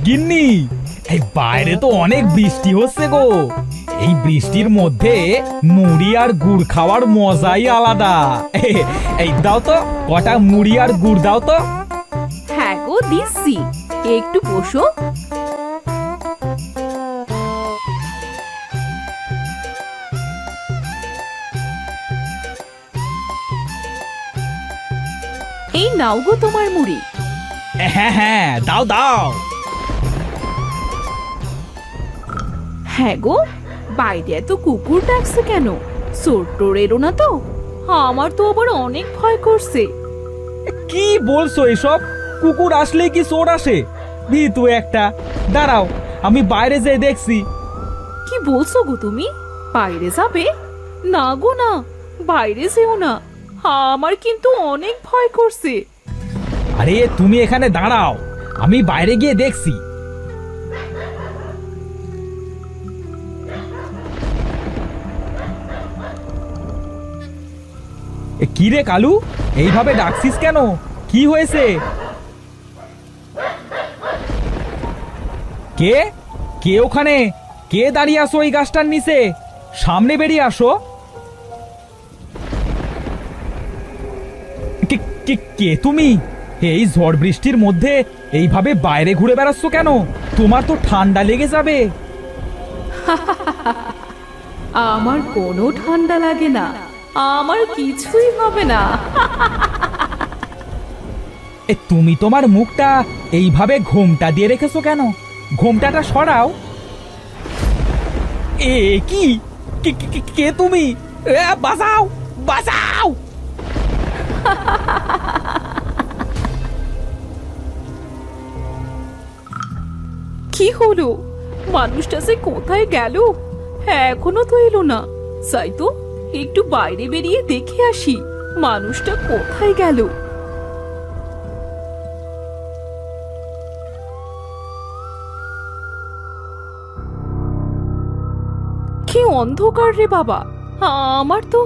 গিন্নি, এই বাইরে তো অনেক বৃষ্টি হচ্ছে গো। এই বৃষ্টির মধ্যে মুড়ি আর গুড় খাওয়ার মজাই আলাদা। এই দাও তো, কটা মুড়ি আর গুড় দাও তো। হ্যাঁ গো, দিচ্ছি, একটু বসো। এই নাও গো তোমার মুড়ি। হ্যাঁ হ্যাঁ, দাও দাও। হ্যাঁ গো, বাইরে এত কুকুর ডাকছে কেন? চোর টোর এলো না তো? আমার তো আবার অনেক ভয় করছে। কি বলছো এসব? কুকুর আসলে কি চোর আসে? ভীতু একটা। দাঁড়াও, আমি বাইরে যেয়ে দেখছি। কি বলছো গো তুমি? বাইরে যাবে? না গো না, বাইরে যেও না, আমার কিন্তু অনেক ভয় করছে। আরে তুমি এখানে দাঁড়াও, আমি বাইরে গিয়ে দেখছি। কি রে কালু, এইভাবে ডাকছিস কেন? কি হয়েছে? কে কে ওখানে? কে দাঁড়িয়ে আসো এই গাছটার নিচে? সামনে বেরিয়ে আসো। কে তুমি? এই ঝড় বৃষ্টির মধ্যে এইভাবে বাইরে ঘুরে বেড়াচ্ছ কেন? তোমার তো ঠান্ডা লেগে যাবে। আমার কোনো ঠান্ডা লাগে না, আমার কিছুই হবে না। তুমি তোমার মুখটা এইভাবে ঘোমটা দিয়ে রেখেছো কেন? ঘোমটাটা সরাও। এ কি? কে তুমি? বাঁচাও, বাঁচাও! কি হলো? মানুষটা সে কোথায় গেল? এখনো তো এলো না। যাই তো, একটু বাইরে বেরিয়ে দেখে আসি মানুষটা কোথায় গেল। কি অন্ধকার রে বাবা! আমার তো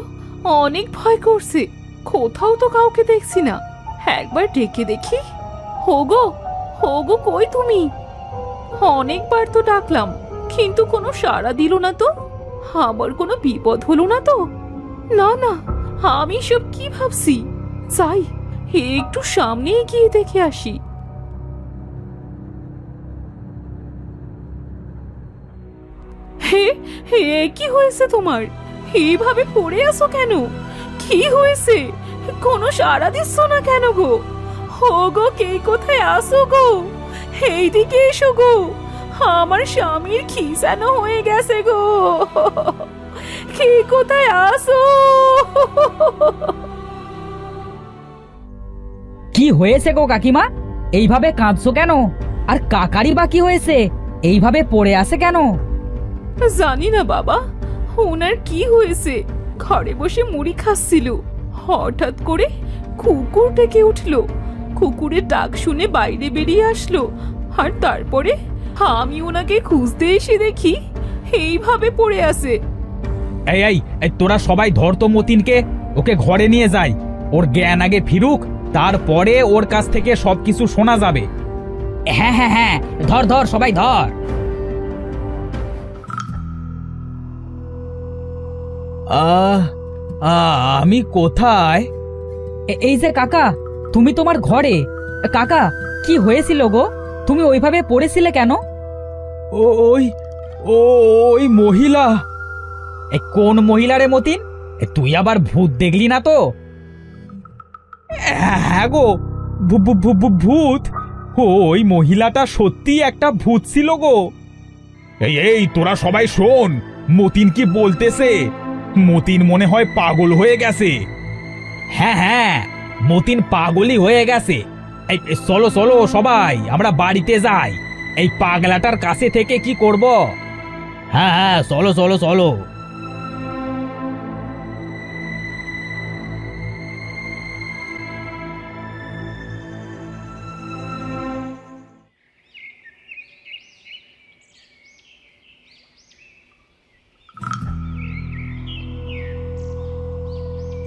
অনেক ভয় করছে। কোথাও তো কাউকে দেখছি না। একবার ডেকে দেখি। হোগো, হোগো, কই তুমি? অনেকবার তো ডাকলাম, কিন্তু কোনো সাড়া দিল না তো। আমার কোনো বিপদ হলো না তো? না না, আমি সব কি ভাবছি। যাই, একটু সামনে গিয়ে দেখে আসি। হে হে, কি হয়েছে তোমার? এইভাবে পড়ে আছো কেন? কি হয়েছে? কোনো সাড়া দিচ্ছ না কেন গো? হো গো, কে কোথায় আসো গো? এইদিকে এসো গো, আমার স্বামীর খিসানো হয়ে গেছে গো। কে কোথায় আসো? কি হয়েছে গো কাকিমা? এইভাবে কাঁদছো কেন? আর কাকারি বা কি হয়েছে? এইভাবে পড়ে আছে কেন? জানি না বাবা, ওনার কি হয়েছে। ঘরে বসে মুড়ি খাচ্ছিল, হঠাৎ করে কুকুর ডেকে উঠলো। কুকুরের ডাক শুনে বাইরে বেরিয়ে আসলো, আর তারপরে আমি ওনাকে খুঁজতে এসে দেখি এইভাবে পড়ে আছে। এই এই এই, তোরা সবাই ধর তো মতিনকে, ওকে ঘরে নিয়ে যাই। ওর জ্ঞান আগে ফিরুক, তারপরে ওর কাছ থেকে সবকিছু শোনা যাবে। হ্যাঁ হ্যাঁ হ্যাঁ, ধর ধর, সবাই ধর। আহ আমি কোথায়? এই যে কাকা, তুমি তোমার ঘরে। কাকা, কি হয়েছিল গো? তুমি ওইভাবে পড়েছিলে কেন? ওই ওই মহিলা। কোন মহিলা রে মতিন? তুই আবার ভূত দেখলি না তো? হ্যাঁ গো, ভূত। ওই মহিলাটা সত্যি একটা ভূত ছিল গো। এই এই, তোরা সবাই শোন, মতিন কি বলতেছে। মতিন মনে হয় পাগল হয়ে গেছে। হ্যাঁ হ্যাঁ, মতিন পাগলই হয়ে গেছে। এই চলো চলো সবাই, আমরা বাড়িতে যাই। এই পাগলাটার কাছে থেকে কি করব? হ্যাঁ হ্যাঁ, চলো চলো চলো।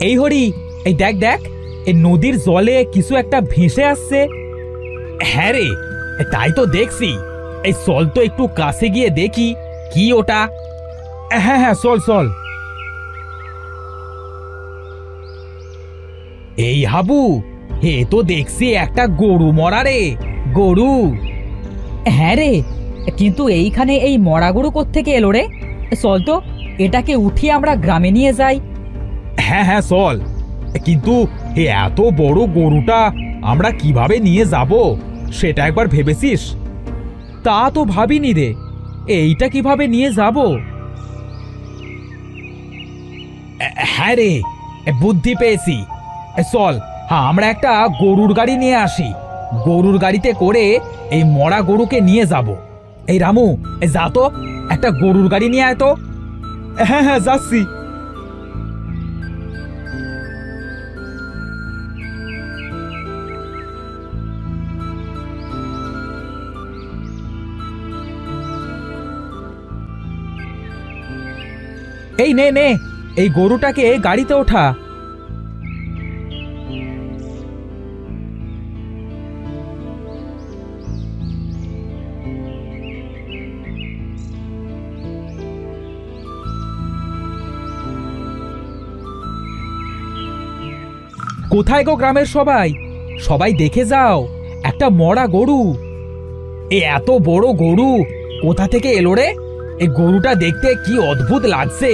এই হরি, এই দেখ দেখ, এই নদীর জলে কিছু একটা ভেসে আসছে। হ্যাঁ রে, তাই তো দেখছি। এই চল তো একটু কাছে গিয়ে দেখি কি ওটা। হ্যাঁ হ্যাঁ, চল চল। এই হাবু, হে তো দেখছি একটা গরু মরা রে, গরু। হ্যাঁ রে, কিন্তু এইখানে এই মরা গরু কোত্থেকে এলো রে? চল তো এটাকে উঠিয়ে আমরা গ্রামে নিয়ে যাই। হ্যাঁ হ্যাঁ চল, কিন্তু এত বড় গরুটা আমরা কিভাবে নিয়ে যাব সেটা একবার ভেবেছিস? তা তো ভাবিনি রে, এইটা কিভাবে নিয়ে যাব? হ্যাঁ রে, বুদ্ধি পেয়েছি। চল, আমরা একটা গরুর গাড়ি নিয়ে আসি, গরুর গাড়িতে করে এই মরা গরুকে নিয়ে যাব। এই রামু, যা তো একটা গরুর গাড়ি নিয়ে আয় তো। হ্যাঁ হ্যাঁ, যাচ্ছি। এই নে নে, এই গরুটাকে গাড়িতে ওঠা। কোথায় গো গ্রামের সবাই? সবাই দেখে যাও, একটা মরা গরু। এত বড় গরু কোথা থেকে এলো রে? এই গরুটা দেখতে কি অদ্ভুত লাগছে।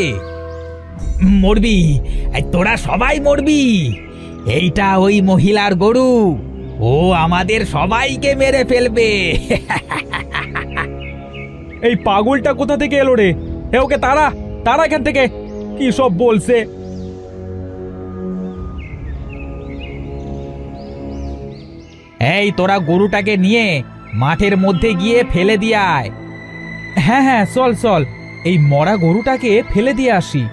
মরবি, তোরা সবাই মরবি। এইটা ওই মহিলার গরু, ও আমাদের সবাইকে মেরে ফেলবে। এই পাগলটা কোথা থেকে এলো রে? ওকে তারা তারা এখান থেকে, কি সব বলছে। এই তোরা গরুটাকে নিয়ে মাঠের মধ্যে গিয়ে ফেলে দিয়ে আয়। হ্যাঁ হ্যাঁ, চল চল, এই মরা গরুটাকে ফেলে দিয়ে আসি।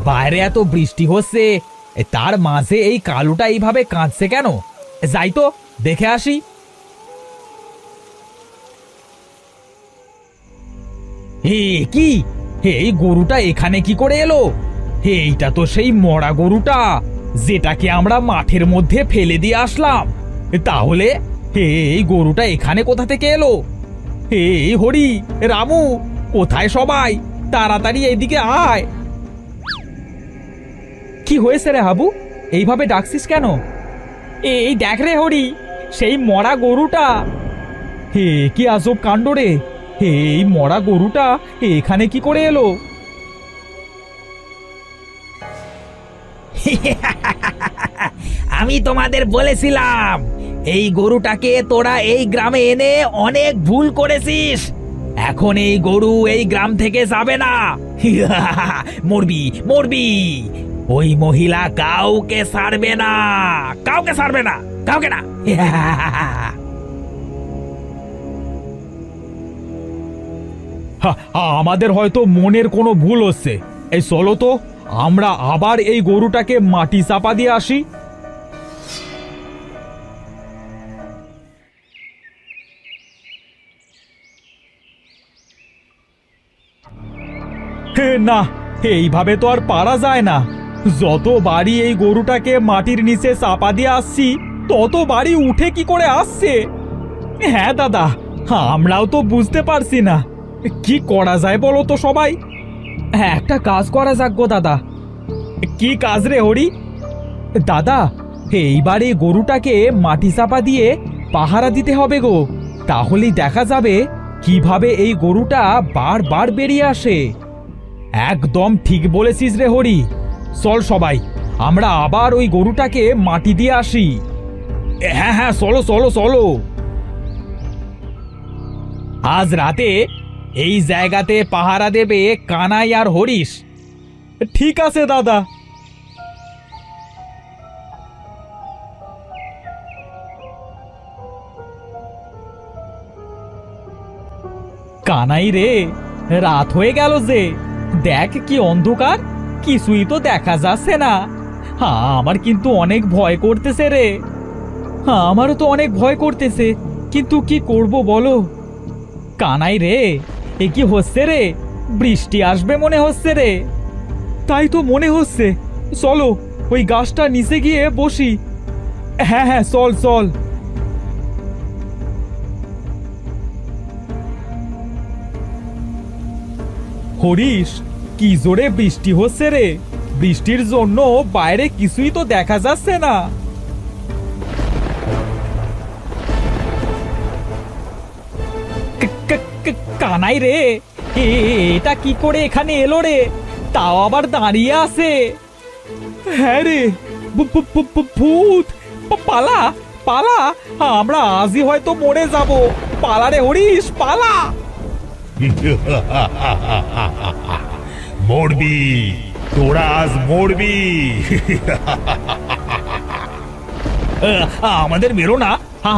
বাইরে এত বৃষ্টি হচ্ছে, তার মাঝে এই কালুটা এইভাবে কাঁদছে কেন? যাই তো দেখে আসি। কি, এই গরুটা এখানে কি করে এলো? এইটা তো সেই মরা গরুটা যেটাকে আমরা মাঠের মধ্যে ফেলে দিয়ে আসলাম। তাহলে এই গরুটা এখানে কোথা থেকে এলো? এই হরি, রামু, কোথায় সবাই? তাড়াতাড়ি এইদিকে আয়। কি হয়েছে রে হাবু, এইভাবে ডাকছিস কেন? এই দেখ রে হরি, সেই মরা গরুটা। হে, কি আজব কাণ্ড রে! এই মরা গরুটা এখানে কি করে এলো? আমি তোমাদের বলেছিলাম এই গরুটাকে তোরা এই গ্রামে এনে অনেক ভুল করেছিস। এখন এই গরু এই গ্রাম থেকে যাবে না। মরবি মরবি। ওই মহিলা কাউকে ছাড়বে না, কাউকে ছাড়বে না, কাউকে না। আমাদের হয়তো মনের কোনো ভুল হচ্ছে। এই চলো তো আমরা আবার এই গরুটাকে মাটি চাপা দিয়ে আসি। না, এইভাবে তো আর পারা যায় না। যত বাড়ি এই গরুটাকে মাটির নিচে চাপা দিয়ে আসছি, তত বাড়ি উঠে কি করে আসছে। হ্যাঁ দাদা, আমরাও তো বুঝতে পারছি না কি করা যায় বলো তো সবাই। একটা কাজ করা যাক গো দাদা। কি কাজ রে হরি? দাদা, এইবার এই গরুটাকে মাটি চাপা দিয়ে পাহারা দিতে হবে গো। তাহলেই দেখা যাবে কিভাবে এই গরুটা বারবার বেরিয়ে আসে। একদম ঠিক বলেছিস রে হরি। চল সবাই, আমরা আবার ওই গরুটাকে মাটি দিয়ে আসি। হ্যাঁ হ্যাঁ, চলো চলো চলো। আজ রাতে এই জায়গাতে পাহারা দেবে কানাই আর হরিশ। ঠিক আছে দাদা। কানাই রে, রাত হয়ে গেল যে, দেখ কি অন্ধকার, কিছুই তো দেখা যাচ্ছে না। আমার কিন্তু অনেক ভয় করতেছে রে। আমারও তো অনেক ভয় করতেছে। কিন্তু কি করব বলো? কানাই রে, এ কি হচ্ছে রে? বৃষ্টি আসবে মনে হচ্ছে রে। তাই তো মনে হচ্ছে। চলো ওই গাছটা নিচে গিয়ে বসি। হ্যাঁ হ্যাঁ, চল চল। হরিশ, কি জোরে বৃষ্টি হচ্ছে রে। বৃষ্টির জন্য বাইরে কিছুই তো দেখা যাচ্ছে না। কানাই রে, এটা কি করে এখানে এলো রে? তাও আবার দাঁড়িয়ে আছে। হ্যাঁ রে, ভূত! পালা পালা, আমরা আজই হয়তো মরে যাব। পালা রে হরিশ, পালা। মরবি, তোরা আজ মরবি। আমাদের বেরো না,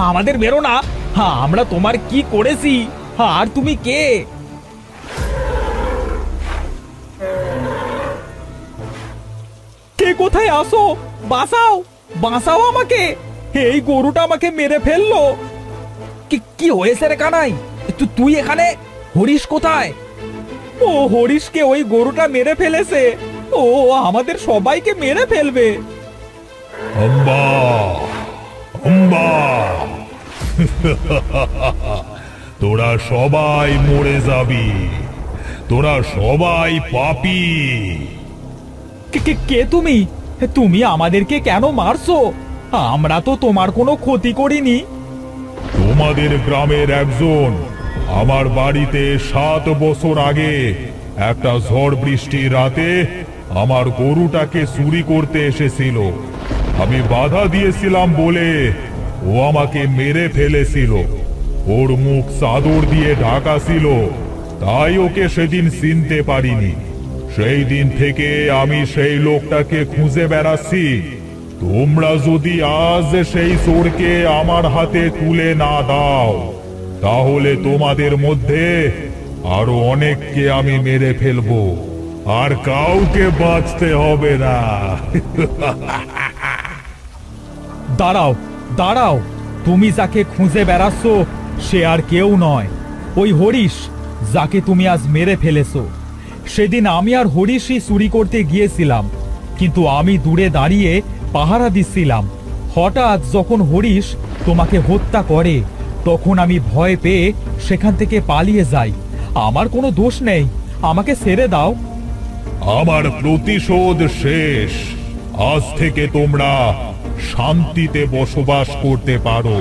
আমাদের বেরো না। আমরা তোমার কি করেছি? আর তুমি কে? কে কোথায় আসো? বাঁচাও, বাঁচাও আমাকে। এই গরুটা আমাকে মেরে ফেললো। কি হয়েছে রে কানাই? তুই এখানে? হরিশ কোথায়? ও হরিশকে ওই গরুটা মেরে ফেলেছে। ও আমাদের সবাইকে মেরে ফেলবে। আম্বা, আম্বা। তোরা সবাই মরে যাবি, তোরা সবাই পাপী। কে তুমি? তুমি আমাদেরকে কেন মারছো? আমরা তো তোমার কোনো ক্ষতি করিনি। তোমাদের গ্রামের একজন আমার বাড়িতে 7 বছর আগে একটা ঝড় বৃষ্টির রাতে আমার গরুটাকে চুরি করতে এসেছিল। আমি বাধা দিয়েছিলাম বলে ও আমাকে মেরে ফেলেছিল। ওর মুখ চাদর দিয়ে ঢাকা ছিল, তাই ওকে সেদিন চিনতে পারিনি। সেই দিন থেকে আমি সেই লোকটাকে খুঁজে বেড়াচ্ছি। তোমরা যদি আজ সেই চোরকে আমার হাতে তুলে না দাও, তাহলে তোমাদের মধ্যে আরো অনেককে আমি মেরে ফেলবো, আর কাউকে বাঁচতে হবে না। দাঁড়াও দাঁড়াও, তুমি যাকে খুঁজে বেড়াচ্ছ সে আর কেউ নয়, ওই হরিশ যাকে তুমি আজ মেরে ফেলেছো। সেদিন আমি আর হরিশই চুরি করতে গিয়েছিলাম, কিন্তু আমি দূরে দাঁড়িয়ে পাহারা দিচ্ছিলাম। হঠাৎ যখন হরিশ তোমাকে হত্যা করে, তখন আমি ভয় পেয়ে সেখান থেকে পালিয়ে যাই। আমার কোনো দোষ নেই, আমাকে ছেড়ে দাও। আমার প্রতিশোধ শেষ। আজ থেকে তোমরা শান্তিতে বসবাস করতে পারো।